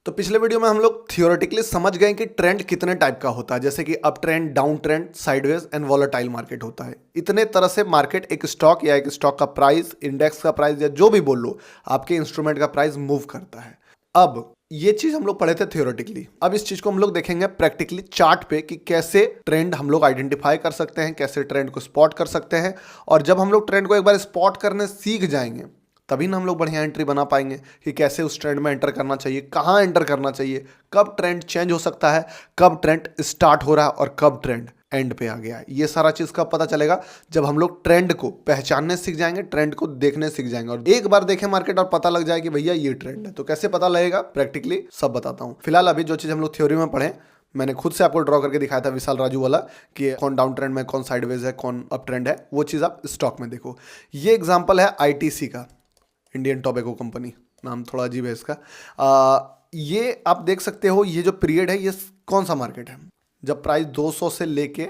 तो पिछले वीडियो में हम लोग थियोरेटिकली समझ गए कि ट्रेंड कितने टाइप का होता है, जैसे कि up trend, down trend, sideways and volatile market होता है। इतने तरह से मार्केट एक स्टॉक या एक स्टॉक का प्राइस, इंडेक्स का प्राइस या जो भी बोल लो, आपके इंस्ट्रूमेंट का प्राइस मूव करता है। अब ये चीज हम लोग पढ़े थे थियोरेटिकली, अब इस चीज को हम लोग देखेंगे प्रैक्टिकली चार्ट पे कि कैसे ट्रेंड हम लोग आइडेंटिफाई कर सकते हैं, कैसे ट्रेंड को स्पॉट कर सकते हैं। और जब हम लोग ट्रेंड को एक बार स्पॉट करने सीख जाएंगे तभी ना हम लोग बढ़िया एंट्री बना पाएंगे कि कैसे उस ट्रेंड में एंटर करना चाहिए, कहाँ एंटर करना चाहिए, कब ट्रेंड चेंज हो सकता है, कब ट्रेंड स्टार्ट हो रहा है और कब ट्रेंड एंड पे आ गया है। ये सारा चीज कब पता चलेगा? जब हम लोग ट्रेंड को पहचानने सीख जाएंगे, ट्रेंड को देखने सीख जाएंगे। और एक बार देखें मार्केट और पता लग जाए कि भैया ये ट्रेंड है, तो कैसे पता लगेगा प्रैक्टिकली सब बताता हूँ। फिलहाल अभी जो चीज हम लोग थ्योरी में पढ़े, मैंने खुद से आपको ड्रॉ करके दिखाया था विशाल राजू वाला कि कौन डाउन ट्रेंड में, कौन साइडवेज है, कौन अप ट्रेंड है, वो चीज आप स्टॉक में देखो। ये एग्जांपल है आईटीसी का, इंडियन टोबैको कंपनी, नाम थोड़ा अजीब है इसका। ये आप देख सकते हो, ये जो पीरियड है ये कौन सा मार्केट है? जब प्राइस 200 से लेके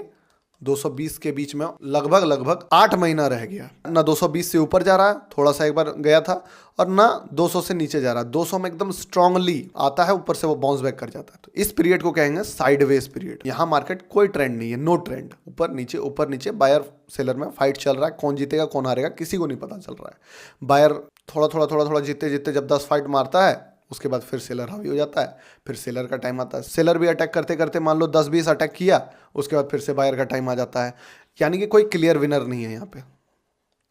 220 के बीच में लगभग 8 महीना रह गया, ना 220 से ऊपर जा रहा है, थोड़ा सा एक बार गया था, और ना 200 से नीचे जा रहा है। 200 में एकदम स्ट्रांगली आता है, ऊपर से वो बाउंस बैक कर जाता है। तो इस पीरियड को कहेंगे साइडवेज पीरियड। यहाँ मार्केट कोई ट्रेंड नहीं है, नो ट्रेंड, ऊपर नीचे बायर सेलर में फाइट चल रहा है। कौन जीतेगा कौन हारेगा किसी को नहीं पता चल रहा है। बायर थोड़ा जीतते जब 10 फाइट मारता है, उसके बाद फिर सेलर हावी हो जाता है, फिर सेलर का टाइम आता है। सेलर भी अटैक करते करते मान लो 10-20 अटैक किया, उसके बाद फिर से बायर का टाइम आ जाता है। यानी कि कोई क्लियर विनर नहीं है यहाँ पे।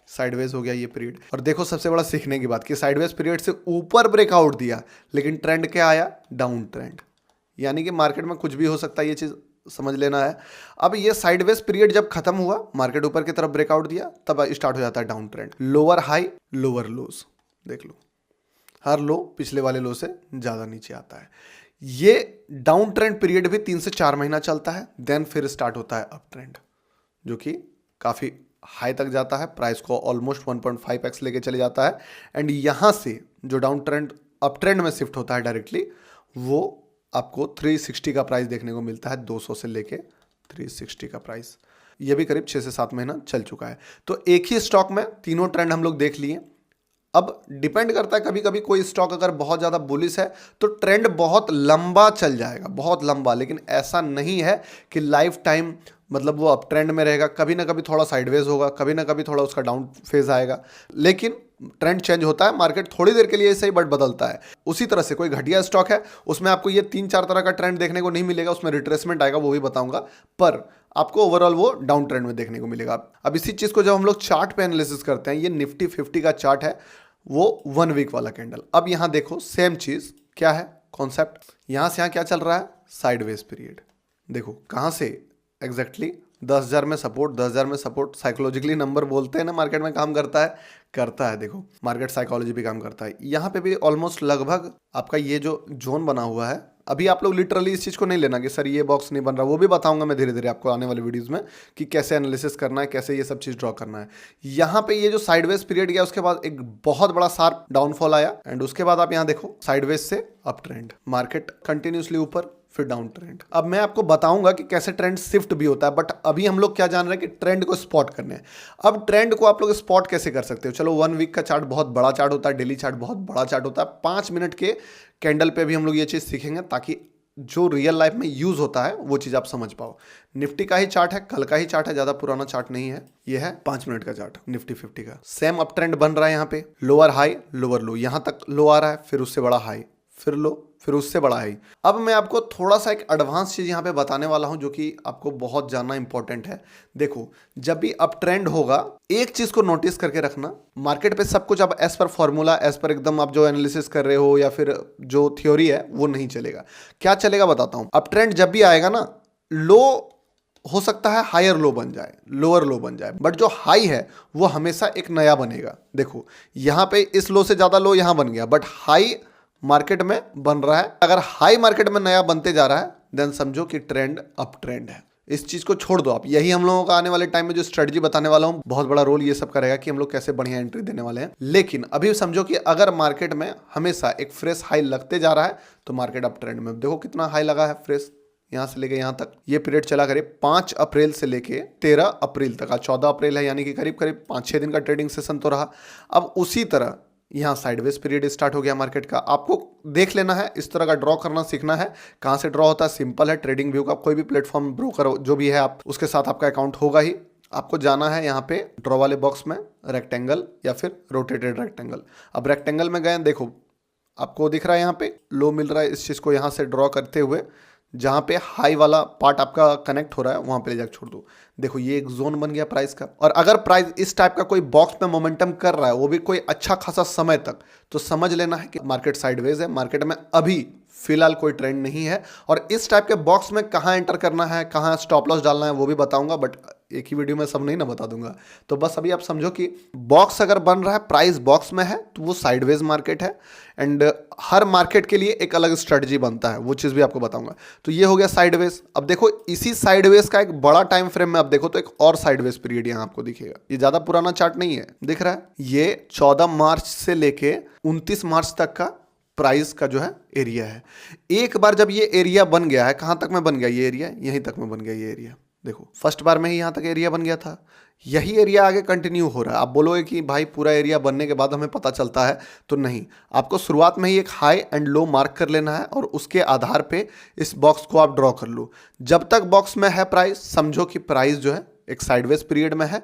साइडवेज हो गया ये पीरियड। और देखो सबसे बड़ा सीखने की बात कि साइडवेज पीरियड से ऊपर ब्रेकआउट दिया, लेकिन ट्रेंड क्या आया? Down trend. यानी कि मार्केट में कुछ भी हो सकता है, ये चीज समझ लेना है। अब ये साइडवेज पीरियड जब खत्म हुआ, मार्केट ऊपर की तरफ ब्रेकआउट दिया, तब स्टार्ट हो जाता है down trend. Lower high, lower लोज, देख लो हर लो पिछले वाले लो से ज्यादा नीचे आता है। ये डाउन ट्रेंड पीरियड भी 3 से 4 महीना चलता है, देन फिर स्टार्ट होता है अप ट्रेंड, जो कि काफी हाई तक जाता है, प्राइस को ऑलमोस्ट 1.5x लेके चले जाता है। एंड यहां से जो डाउन ट्रेंड अप ट्रेंड में शिफ्ट होता है डायरेक्टली, वो आपको 360 का प्राइस देखने को मिलता है। 200 से लेके 360 का प्राइस, ये भी करीब 6 से 7 महीना चल चुका है। तो एक ही स्टॉक में तीनों ट्रेंड हम लोग देख लिए। अब डिपेंड करता है, कभी कभी कोई स्टॉक अगर बहुत ज़्यादा बुलिश है तो ट्रेंड बहुत लंबा चल जाएगा, बहुत लंबा। लेकिन ऐसा नहीं है कि लाइफ टाइम मतलब वो अप ट्रेंड में रहेगा। कभी ना कभी थोड़ा साइडवेज होगा, कभी ना कभी थोड़ा उसका डाउन फेज आएगा, लेकिन ट्रेंड चेंज होता है। मार्केट थोड़ी देर के लिए सही बट बदलता है। उसी तरह से कोई घटिया स्टॉक है, उसमें आपको ये 3-4 तरह का ट्रेंड देखने को नहीं मिलेगा, उसमें रिट्रेसमेंट आएगा, वो भी बताऊंगा, पर आपको ओवरऑल वो डाउन ट्रेंड में देखने को मिलेगा। अब इसी चीज को जब हम लोग चार्ट पे एनालिसिस करते हैं, ये निफ्टी 50 का चार्ट है, वो 1 वीक वाला कैंडल। अब यहां देखो सेम चीज क्या है, कॉन्सेप्ट। यहां से यहां क्या चल रहा है? Sideways period. देखो कहां से एग्जैक्टली 10,000 में सपोर्ट, 10,000 में सपोर्ट। साइकोलॉजिकली नंबर बोलते हैं ना, मार्केट में काम करता है। देखो मार्केट साइकोलॉजी भी काम करता है। यहाँ पे भी ऑलमोस्ट लगभग आपका ये जो जोन बना हुआ है, अभी आप लोग लिटरली इस चीज को नहीं लेना कि सर ये बॉक्स नहीं बन रहा, वो भी बताऊंगा मैं धीरे धीरे आपको आने वाले वीडियोस में कि कैसे एनालिसिस करना है, कैसे ये सब चीज ड्रॉ करना है। यहाँ पे ये जो साइडवेज पीरियड गया, उसके बाद एक बहुत बड़ा शार्प डाउनफॉल आया, एंड उसके बाद आप यहाँ देखो साइडवेज से अप ट्रेंड, मार्केट कंटिन्यूसली ऊपर, फिर डाउन ट्रेंड। अब मैं आपको बताऊंगा कि कैसे ट्रेंड शिफ्ट भी होता है, बट अभी हम लोग क्या जान रहे हैं कि ट्रेंड को स्पॉट करने हैं। अब ट्रेंड को आप लोग स्पॉट कैसे कर सकते हो? चलो 1 वीक का चार्ट बहुत बड़ा चार्ट होता है, डेली चार्ट बहुत बड़ा चार्ट होता है, 5 मिनट के कैंडल पे भी हम लोग ये चीज सीखेंगे, ताकि जो रियल लाइफ में यूज होता है वो चीज आप समझ पाओ। निफ्टी का ही चार्ट है, कल का ही चार्ट है, ज्यादा पुराना चार्ट नहीं है। ये है 5 मिनट का चार्ट निफ्टी 50 का। सेम अप ट्रेंड बन रहा है, यहाँ पे लोअर हाई, लोअर लो, यहां तक लो आ रहा है, फिर उससे बड़ा हाई, फिर लो, फिर उससे बड़ा हाई। अब मैं आपको थोड़ा सा एक एडवांस चीज यहाँ पे बताने वाला हूं, जो कि आपको बहुत जानना इंपॉर्टेंट है। देखो जब भी अप ट्रेंड होगा, एक चीज को नोटिस करके रखना, मार्केट पे सब कुछ अब as per formula, as per एकदम आप जो एनालिसिस कर रहे हो या फिर जो थ्योरी है वो नहीं चलेगा। क्या चलेगा बताता हूं। अप ट्रेंड जब भी आएगा ना, लो हो सकता है हायर लो बन जाए, लोअर लो बन जाए, बट जो हाई है वो हमेशा एक नया बनेगा। देखो यहां पे इस लो से ज्यादा लो यहां बन गया, बट हाई मार्केट में बन रहा है। अगर हाई मार्केट में नया बनते जा रहा है, देन समझो कि ट्रेंड अप ट्रेंड है। इस चीज को छोड़ दो आप। यही हम लोगों का आने वाले टाइम में जो स्ट्रेटजी बताने वाला हूं, बहुत बड़ा रोल ये सब करेगा कि हम लोग कैसे बढ़िया एंट्री देने वाले हैं। लेकिन अभी समझो कि अगर मार्केट में हमेशा एक फ्रेश हाई लगते जा रहा है, तो मार्केट अप ट्रेंड में। देखो कितना हाई लगा है फ्रेश, यहां से लेके यहां तक। ये पीरियड चला करीब 5 अप्रैल से लेके 13 अप्रैल तक। आज 14 अप्रैल है, यानी कि करीब करीब 5-6 दिन का ट्रेडिंग सेशन तो रहा। अब उसी तरह यहाँ साइडवेज पीरियड स्टार्ट हो गया मार्केट का। आपको देख लेना है, इस तरह का ड्रॉ करना सीखना है। कहाँ से ड्रॉ होता है, सिंपल है, ट्रेडिंग व्यू का कोई भी प्लेटफॉर्म ब्रोकर जो भी है आप उसके साथ आपका अकाउंट होगा ही। आपको जाना है यहाँ पे ड्रॉ वाले बॉक्स में रेक्टेंगल या फिर रोटेटेड रेक्टेंगल। अब रेक्टेंगल में गए, देखो आपको दिख रहा है यहाँ पे लो मिल रहा है, इस चीज़ को यहाँ से ड्रॉ करते हुए जहाँ पे हाई वाला पार्ट आपका कनेक्ट हो रहा है वहाँ पे ले जाकर छोड़ दो। देखो ये एक जोन बन गया प्राइस का। और अगर प्राइस इस टाइप का कोई बॉक्स में मोमेंटम कर रहा है, वो भी कोई अच्छा खासा समय तक, तो समझ लेना है कि मार्केट साइडवेज है, मार्केट में अभी फिलहाल कोई ट्रेंड नहीं है। और इस टाइप के बॉक्स में कहाँ एंटर करना है, कहाँ स्टॉप लॉस डालना है वो भी बताऊंगा, बट एक ही वीडियो में सब नहीं ना बता दूंगा। तो बस अभी आप समझो कि बॉक्स अगर बन रहा है, प्राइस बॉक्स में है, तो वो साइडवेज मार्केट है। एंड हर मार्केट के लिए एक अलग स्ट्रेटजी बनता है, वो चीज़ भी आपको बताऊंगा। तो ये हो गया साइडवेज। अब देखो इसी साइडवेज का एक बड़ा टाइम फ्रेम में आप देखो तो एक और साइडवेज पीरियड यहाँ आपको दिखेगा। ये ज़्यादा पुराना चार्ट नहीं है, दिख रहा है, ये 14 मार्च से लेके 29 मार्च तक का प्राइस का जो है एरिया है। एक बार जब ये एरिया बन गया है, कहाँ तक में बन गया ये एरिया, यहीं तक में बन गया ये एरिया। देखो फर्स्ट बार में ही यहाँ तक एरिया बन गया था, यही एरिया आगे कंटिन्यू हो रहा है। आप बोलोगे कि भाई पूरा एरिया बनने के बाद हमें पता चलता है, तो नहीं, आपको शुरुआत में ही एक हाई एंड लो मार्क कर लेना है और उसके आधार पे इस बॉक्स को आप ड्रॉ कर लो। जब तक बॉक्स में है प्राइस, समझो कि प्राइस जो है एक साइडवेज पीरियड में है।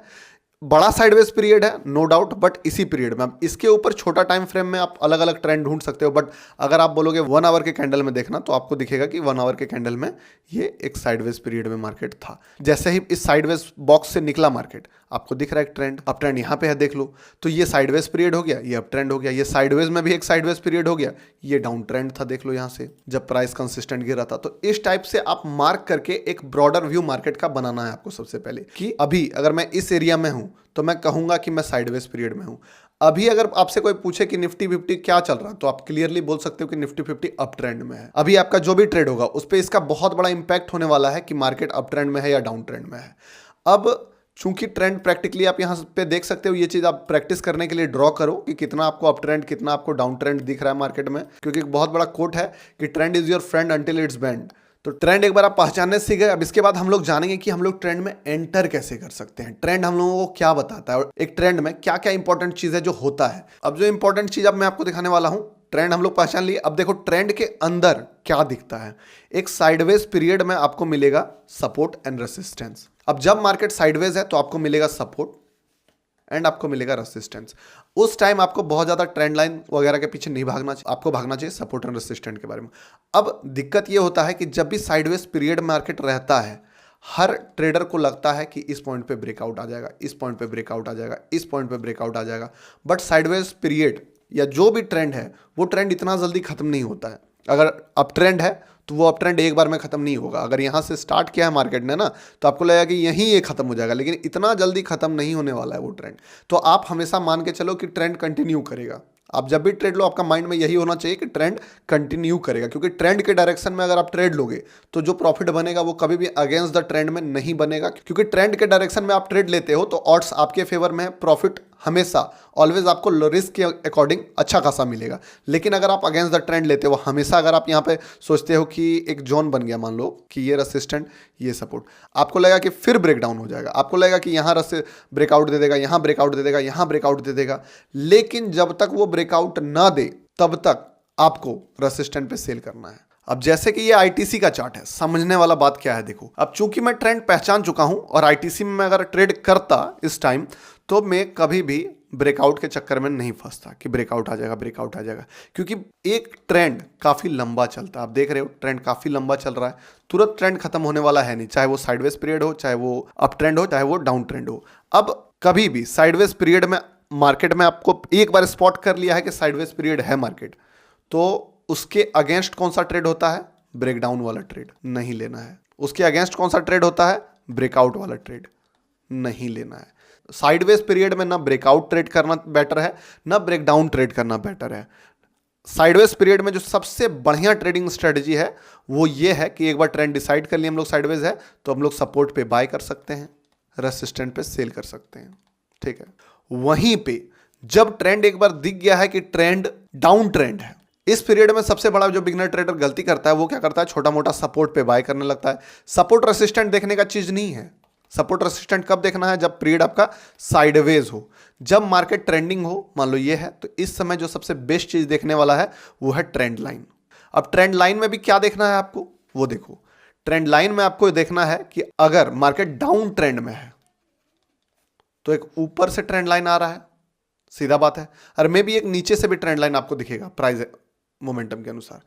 बड़ा साइडवेज पीरियड है नो डाउट, बट इसी पीरियड में अब इसके ऊपर छोटा टाइम फ्रेम में आप अलग अलग ट्रेंड ढूंढ सकते हो। बट अगर आप बोलोगे 1 आवर के कैंडल में देखना, तो आपको दिखेगा कि 1 आवर के कैंडल में ये एक साइडवेज पीरियड में मार्केट था। जैसे ही इस साइडवेज बॉक्स से निकला मार्केट, आपको दिख रहा है एक ट्रेंड, अब ट्रेंड यहाँ पे है, देख लो। तो ये साइडवेज पीरियड हो गया, ये अप ट्रेंड हो गया। ये साइडवेज में भी एक साइडवेज पीरियड हो गया, ये डाउन ट्रेंड था, देख लो यहाँ से जब प्राइस कंसिस्टेंट गिरा था। तो इस टाइप से आप मार्क करके एक ब्रॉडर व्यू मार्केट का बनाना है आपको सबसे पहले, कि अभी अगर मैं इस एरिया में हूं तो मैं कहूंगा कि मैं साइडवेज पीरियड में हूं। अभी अगर आपसे कोई पूछे कि निफ्टी 50 क्या चल रहा है, तो आप क्लियरली बोल सकते हो कि निफ्टी 50 अप ट्रेंड में है। अभी आपका जो भी ट्रेड होगा उस पर इसका बहुत बड़ा इंपैक्ट होने वाला है कि मार्केट अप ट्रेंड में है या डाउन ट्रेंड में है। अब चूंकि ट्रेंड प्रैक्टिकली आप यहाँ पे देख सकते हो, ये चीज़ आप प्रैक्टिस करने के लिए ड्रॉ करो कि कितना आपको अप ट्रेंड, कितना आपको डाउन ट्रेंड दिख रहा है मार्केट में। क्योंकि एक बहुत बड़ा कोट है कि trend is your friend until it's bend. तो ट्रेंड एक बार आप पहचानने सीख गए, अब इसके बाद हम लोग जानेंगे कि हम लोग ट्रेंड में एंटर कैसे कर सकते हैं, ट्रेंड हम लोगों को क्या बताता है और एक ट्रेंड में क्या क्या इंपॉर्टेंट चीज़ है जो होता है। अब जो इंपॉर्टेंट चीज़ अब मैं आपको दिखाने वाला हूं, ट्रेंड हम लोग पहचान लिए। अब देखो ट्रेंड के अंदर क्या दिखता है। एक साइडवेज पीरियड में आपको मिलेगा सपोर्ट एंड रेसिस्टेंस। अब जब मार्केट साइडवेज है तो आपको मिलेगा सपोर्ट एंड आपको मिलेगा रेसिस्टेंस। उस टाइम आपको बहुत ज़्यादा ट्रेंड लाइन वगैरह के पीछे नहीं भागना चाहिए, आपको भागना चाहिए सपोर्ट एंड रेसिस्टेंट के बारे में। अब दिक्कत ये होता है कि जब भी साइडवेज पीरियड मार्केट रहता है, हर ट्रेडर को लगता है कि इस पॉइंट पे ब्रेकआउट आ जाएगा, इस पॉइंट पे ब्रेकआउट आ जाएगा, इस पॉइंट पे ब्रेकआउट आ जाएगा। बट साइडवेज पीरियड या जो भी ट्रेंड है, वो ट्रेंड इतना जल्दी खत्म नहीं होता है। अगर अप ट्रेंड है तो वो अप ट्रेंड एक बार में खत्म नहीं होगा। अगर यहाँ से स्टार्ट किया है मार्केट ने ना, तो आपको लगेगा कि यहीं ये खत्म हो जाएगा, लेकिन इतना जल्दी खत्म नहीं होने वाला है वो ट्रेंड। तो आप हमेशा मान के चलो कि ट्रेंड कंटिन्यू करेगा। आप जब भी ट्रेड लो, आपका माइंड में यही होना चाहिए कि ट्रेंड कंटिन्यू करेगा, क्योंकि ट्रेंड के डायरेक्शन में अगर आप ट्रेड लोगे तो जो प्रॉफिट बनेगा वो कभी भी अगेंस्ट द ट्रेंड में नहीं बनेगा। क्योंकि ट्रेंड के डायरेक्शन में आप ट्रेड लेते हो तो ऑड्स आपके फेवर में है, प्रॉफिट हमेशा ऑलवेज आपको रिस्क के अकॉर्डिंग अच्छा खासा मिलेगा। लेकिन अगर आप अगेंस्ट द ट्रेंड लेते हो, हमेशा अगर आप यहाँ पे सोचते हो कि एक जोन बन गया, मान लो कि ये रेसिस्टेंट, ये सपोर्ट, आपको लगेगा कि फिर ब्रेकडाउन हो जाएगा, आपको लगेगा कि यहाँ ब्रेकआउट दे देगा, यहाँ ब्रेकआउट दे देगा, यहाँ ब्रेकआउट दे देगा। लेकिन जब तक वो ब्रेकआउट ना दे तब तक आपको रेसिस्टेंट पे सेल करना है। अब जैसे कि ये आईटीसी का चार्ट है, समझने वाला बात क्या है देखो। अब चूंकि मैं ट्रेंड पहचान चुका हूं और आईटीसी में मैं अगर ट्रेड करता इस टाइम, तो मैं कभी भी ब्रेकआउट के चक्कर में नहीं फंसता कि ब्रेकआउट आ जाएगा, ब्रेकआउट आ जाएगा। क्योंकि एक ट्रेंड काफ़ी लंबा चलता है, आप देख रहे हो ट्रेंड काफ़ी लंबा चल रहा है, तुरंत ट्रेंड खत्म होने वाला है नहीं। चाहे वो साइडवेज पीरियड हो, चाहे वो अप ट्रेंड हो, चाहे वो डाउन ट्रेंड हो। अब कभी भी साइडवेज पीरियड में मार्केट में आपको एक बार स्पॉट कर लिया है कि साइडवेज पीरियड है मार्केट, तो उसके अगेंस्ट कौन सा ट्रेड होता है? ब्रेकडाउन वाला ट्रेड नहीं लेना है। उसके अगेंस्ट कौन सा ट्रेड होता है? ब्रेकआउट वाला ट्रेड नहीं लेना है। साइडवेज पीरियड में ना ब्रेकआउट ट्रेड करना बेटर है, ना ब्रेकडाउन ट्रेड करना बेटर है। साइडवेज पीरियड में जो सबसे बढ़िया ट्रेडिंग स्ट्रेटजी है वो ये है कि एक बार ट्रेंड डिसाइड कर लिया हम लोग साइडवेज है, तो हम लोग सपोर्ट पे बाय कर सकते हैं, रेसिस्टेंट पे सेल कर सकते हैं, ठीक है। वहीं पे जब ट्रेंड एक बार दिख गया है कि ट्रेंड डाउन ट्रेंड है, इस पीरियड में सबसे बड़ा जो बिगनर ट्रेडर गलती करता है वो क्या करता है? छोटा मोटा सपोर्ट पे बाय करने लगता है। सपोर्ट रेसिस्टेंट देखने का चीज नहीं है, सपोर्ट रेसिस्टेंट कब देखना है? जब पीरियड आपका साइडवेज हो, जब मार्केट ट्रेंडिंग हो, मान लो ये है, तो इस समय जो सबसे बेस्ट चीज देखने वाला है वो है ट्रेंड लाइन। अब ट्रेंड लाइन में भी क्या देखना है आपको, वो देखो। ट्रेंड लाइन में आपको देखना है कि अगर मार्केट डाउन ट्रेंड में है तो एक ऊपर से ट्रेंड लाइन आ रहा है, सीधा बात है, और मे भी एक नीचे से भी ट्रेंड लाइन आपको दिखेगा प्राइस मोमेंटम के अनुसार।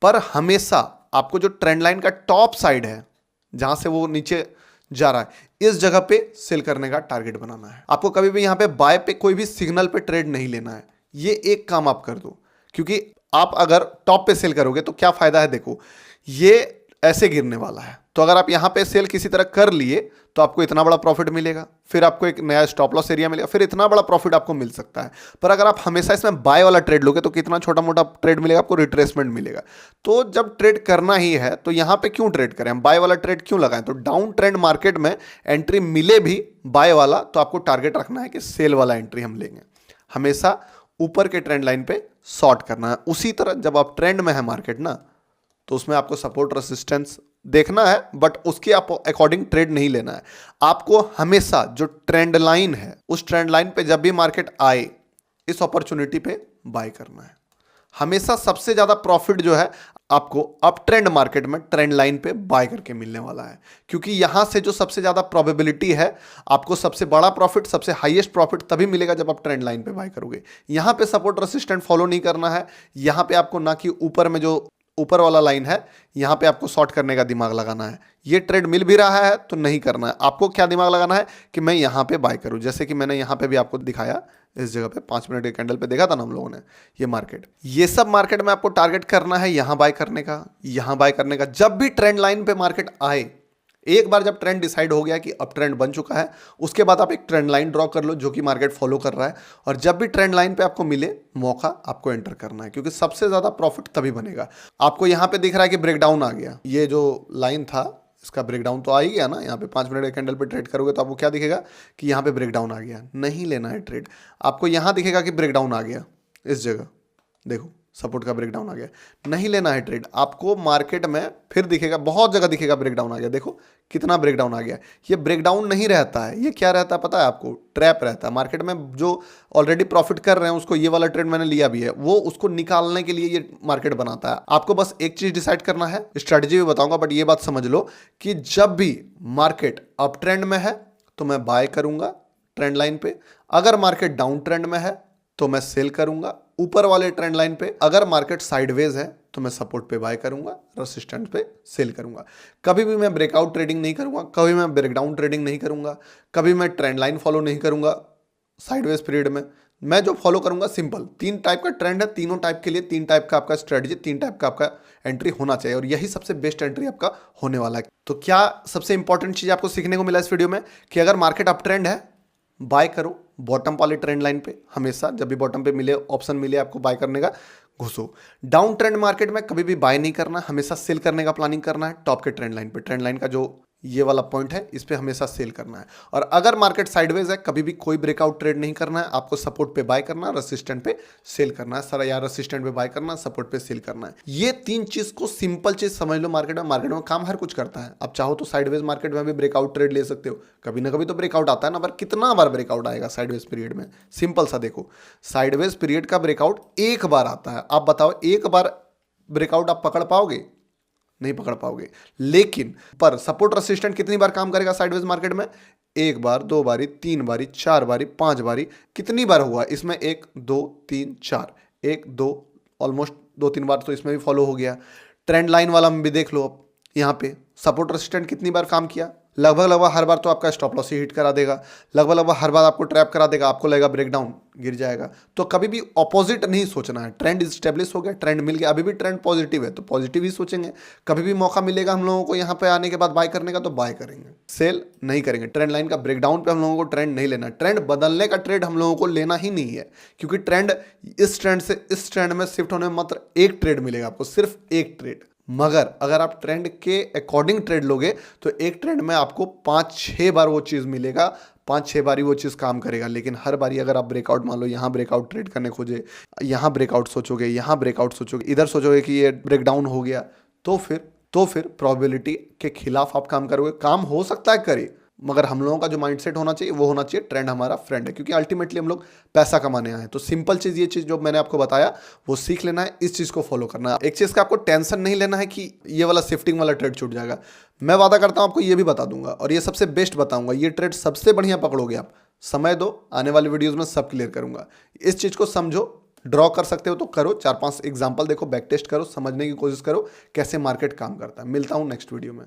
पर हमेशा आपको जो ट्रेंड लाइन का टॉप साइड है, जहां से वो नीचे जा रहा है, इस जगह पे सेल करने का टारगेट बनाना है। आपको कभी भी यहां पे बाय पे कोई भी सिग्नल पे ट्रेड नहीं लेना है। ये एक काम आप कर दो, क्योंकि आप अगर टॉप पे सेल करोगे तो क्या फायदा है, देखो ये ऐसे गिरने वाला है, तो अगर आप यहां पे सेल किसी तरह कर लिए तो आपको इतना बड़ा प्रॉफिट मिलेगा, फिर आपको एक नया स्टॉप लॉस एरिया मिलेगा, फिर इतना बड़ा प्रॉफिट आपको मिल सकता है। पर अगर आप हमेशा इसमें बाय वाला ट्रेड लोगे तो कितना छोटा मोटा ट्रेड मिलेगा आपको, रिट्रेसमेंट मिलेगा। तो जब ट्रेड करना ही है तो यहां पे क्यों ट्रेड करें, हम बाय वाला ट्रेड क्यों लगाएं? तो डाउन ट्रेंड मार्केट में एंट्री मिले भी बाय वाला, तो आपको टारगेट रखना है कि सेल वाला एंट्री हम लेंगे। हमेशा ऊपर के ट्रेंड लाइन पे शॉर्ट करना है। उसी तरह जब आप ट्रेंड में है मार्केट ना, तो उसमें आपको सपोर्ट रेसिस्टेंस देखना है, बट उसके अकॉर्डिंग ट्रेड नहीं लेना है। आपको हमेशा जो ट्रेंड लाइन है, उस ट्रेंड लाइन पे जब भी मार्केट आए, इस अपॉर्चुनिटी पे बाय करना है। हमेशा सबसे ज्यादा प्रॉफिट जो है आपको अप ट्रेंड मार्केट में ट्रेंड लाइन पे बाय करके मिलने वाला है, क्योंकि यहां से जो सबसे ज्यादा प्रोबेबिलिटी है, आपको सबसे बड़ा प्रॉफिट, सबसे हाईएस्ट प्रॉफिट तभी मिलेगा जब आप ट्रेंड लाइन पे बाय करोगे। यहां पे सपोर्ट रेसिस्टेंट फॉलो नहीं करना है। यहां पे आपको ना कि ऊपर में जो ऊपर वाला लाइन है, यहां पे आपको शॉर्ट करने का दिमाग लगाना है। ये ट्रेड मिल भी रहा है तो नहीं करना है। आपको क्या दिमाग लगाना है कि मैं यहां पे बाय करूं, जैसे कि मैंने यहां पे भी आपको दिखाया, इस जगह पे 5 मिनट के कैंडल पे देखा था ना हम लोगों ने ये मार्केट। ये सब मार्केट में आपको टारगेट करना है यहां बाय करने का, यहां बाय करने का। जब भी ट्रेंड लाइन पे मार्केट आए, एक बार जब ट्रेंड डिसाइड हो गया कि अब ट्रेंड बन चुका है, उसके बाद आप एक ट्रेंड लाइन ड्रॉ कर लो जो कि मार्केट फॉलो कर रहा है, और जब भी ट्रेंड लाइन पे आपको मिले मौका, आपको एंटर करना है, क्योंकि सबसे ज्यादा प्रॉफिट तभी बनेगा। आपको यहां पे दिख रहा है कि ब्रेकडाउन आ गया, ये जो लाइन था इसका ब्रेकडाउन तो आ ही गया ना। यहाँ पे 5 मिनट के कैंडल पे ट्रेड करोगे तो आपको क्या दिखेगा कि यहाँ पे ब्रेकडाउन आ गया, नहीं लेना है ट्रेड। आपको यहाँ दिखेगा कि ब्रेकडाउन आ गया, इस जगह देखो सपोर्ट का ब्रेकडाउन आ गया, नहीं लेना है ट्रेड। आपको मार्केट में फिर दिखेगा, बहुत जगह दिखेगा ब्रेकडाउन आ गया, देखो कितना ब्रेकडाउन आ गया। ये ब्रेकडाउन नहीं रहता है, ये क्या रहता है पता है आपको, ट्रैप रहता है। मार्केट में जो ऑलरेडी प्रॉफिट कर रहे हैं उसको, ये वाला ट्रेड मैंने लिया भी है, वो उसको निकालने के लिए ये मार्केट बनाता है। आपको बस एक चीज डिसाइड करना है, स्ट्रैटेजी भी बताऊंगा, बट ये बात समझ लो कि जब भी मार्केट अप ट्रेंड में है तो मैं बाय करूंगा ट्रेंड लाइन पे, अगर मार्केट डाउन ट्रेंड में है तो मैं सेल करूंगा ऊपर वाले ट्रेंड लाइन पे, अगर मार्केट साइडवेज है तो मैं सपोर्ट पे बाय करूंगा, रेसिस्टेंट पे सेल करूंगा। कभी भी मैं ब्रेकआउट ट्रेडिंग नहीं करूंगा, कभी मैं ब्रेकडाउन ट्रेडिंग नहीं करूंगा, कभी मैं ट्रेंड लाइन फॉलो नहीं करूंगा। साइडवेज पीरियड में मैं जो फॉलो करूंगा सिंपल, 3 टाइप का ट्रेंड है, तीनों टाइप के लिए 3 टाइप का आपका स्ट्रेटजी, 3 टाइप का आपका एंट्री होना चाहिए, और यही सबसे बेस्ट एंट्री आपका होने वाला है। तो क्या सबसे इंपॉर्टेंट चीज आपको सीखने को मिला इस वीडियो में कि अगर मार्केट अप ट्रेंड है, बाय करो बॉटम वाले ट्रेंड लाइन पे। हमेशा जब भी बॉटम पे मिले, ऑप्शन मिले आपको बाय करने का, घुसो। डाउन ट्रेंड मार्केट में कभी भी बाय नहीं करना, हमेशा सेल करने का प्लानिंग करना है टॉप के ट्रेंड लाइन पे। ट्रेंड लाइन का जो ये वाला पॉइंट है, इस पे हमेशा सेल करना है। और अगर मार्केट साइडवेज है, कभी भी कोई ब्रेकआउट ट्रेड नहीं करना है, आपको सपोर्ट पे बाय करना है, रेसिस्टेंट पे सेल करना है। सर यार रेसिस्टेंट पे बाय करना है, सपोर्ट पे सेल करना है। ये 3 चीज को सिंपल चीज समझ लो। मार्केट में काम हर कुछ करता है। आप चाहो तो साइडवेज मार्केट में भी ब्रेकआउट ट्रेड ले सकते हो, कभी ना कभी तो ब्रेकआउट आता है ना, पर कितना बार ब्रेकआउट आएगा साइडवेज पीरियड में? सिंपल सा देखो, साइडवेज पीरियड का ब्रेकआउट एक बार आता है। आप बताओ, एक बार ब्रेकआउट आप पकड़ पाओगे? नहीं पकड़ पाओगे। लेकिन पर सपोर्ट रेसिस्टेंट कितनी बार काम करेगा साइडवेज मार्केट में? 1 बार, 2 बारी, 3 बारी, 4 बारी, 5 बारी। कितनी बार हुआ इसमें? 1 2 3 4, 1 2, ऑलमोस्ट 2-3 बार तो इसमें भी फॉलो हो गया। ट्रेंड लाइन वाला में भी देख लो, अब यहाँ पे सपोर्ट रेसिस्टेंट कितनी बार काम किया? लगभग हर बार तो आपका स्टॉप लॉस ही हिट करा देगा, लगभग हर बार आपको ट्रैप करा देगा, आपको लगेगा ब्रेकडाउन, गिर जाएगा। तो कभी भी ऑपोजिट नहीं सोचना है। ट्रेंड स्टेब्लिश हो गया, ट्रेंड मिल गया, अभी भी ट्रेंड पॉजिटिव है तो पॉजिटिव ही सोचेंगे। कभी भी मौका मिलेगा हम लोगों को यहाँ पे आने के बाद बाय करने का तो बाय करेंगे, सेल नहीं करेंगे। ट्रेंड लाइन का ब्रेकडाउन पे हम लोगों को ट्रेंड नहीं लेना, ट्रेंड बदलने का ट्रेड हम लोगों को लेना ही नहीं है, क्योंकि ट्रेंड इस ट्रेंड से इस ट्रेंड में शिफ्ट होने में मात्र एक ट्रेड मिलेगा आपको, सिर्फ एक ट्रेड। मगर अगर आप ट्रेंड के अकॉर्डिंग ट्रेड लोगे तो एक ट्रेंड में आपको 5-6 बार वो चीज़ मिलेगा, 5-6 बारी वो चीज़ काम करेगा। लेकिन हर बारी अगर आप ब्रेकआउट, मान लो यहाँ ब्रेकआउट ट्रेड करने खोजे, यहाँ ब्रेकआउट सोचोगे, यहाँ ब्रेकआउट सोचोगे, इधर सोचोगे कि ये ब्रेकडाउन हो गया, तो फिर प्रोबेबिलिटी के खिलाफ आप काम करोगे। काम हो सकता है करे, मगर हम लोगों का जो माइंडसेट होना चाहिए वो होना चाहिए ट्रेंड हमारा फ्रेंड है, क्योंकि अल्टीमेटली हम लोग पैसा कमाने आए हैं। तो सिंपल चीज़, ये चीज़ जो मैंने आपको बताया वो सीख लेना है, इस चीज़ को फॉलो करना है। एक चीज़ का आपको टेंशन नहीं लेना है कि ये वाला शिफ्टिंग वाला ट्रेड छूट जाएगा। मैं वादा करता हूँ आपको ये भी बता दूंगा, और ये सबसे बेस्ट बताऊंगा, ये ट्रेड सबसे बढ़िया पकड़ोगे आप। समय दो, आने वाली वीडियोज़ में सब क्लियर करूंगा। इस चीज़ को समझो, ड्रॉ कर सकते हो तो करो, 4-5 एग्जाम्पल देखो, बैक टेस्ट करो, समझने की कोशिश करो कैसे मार्केट काम करता है। मिलता हूँ नेक्स्ट वीडियो में।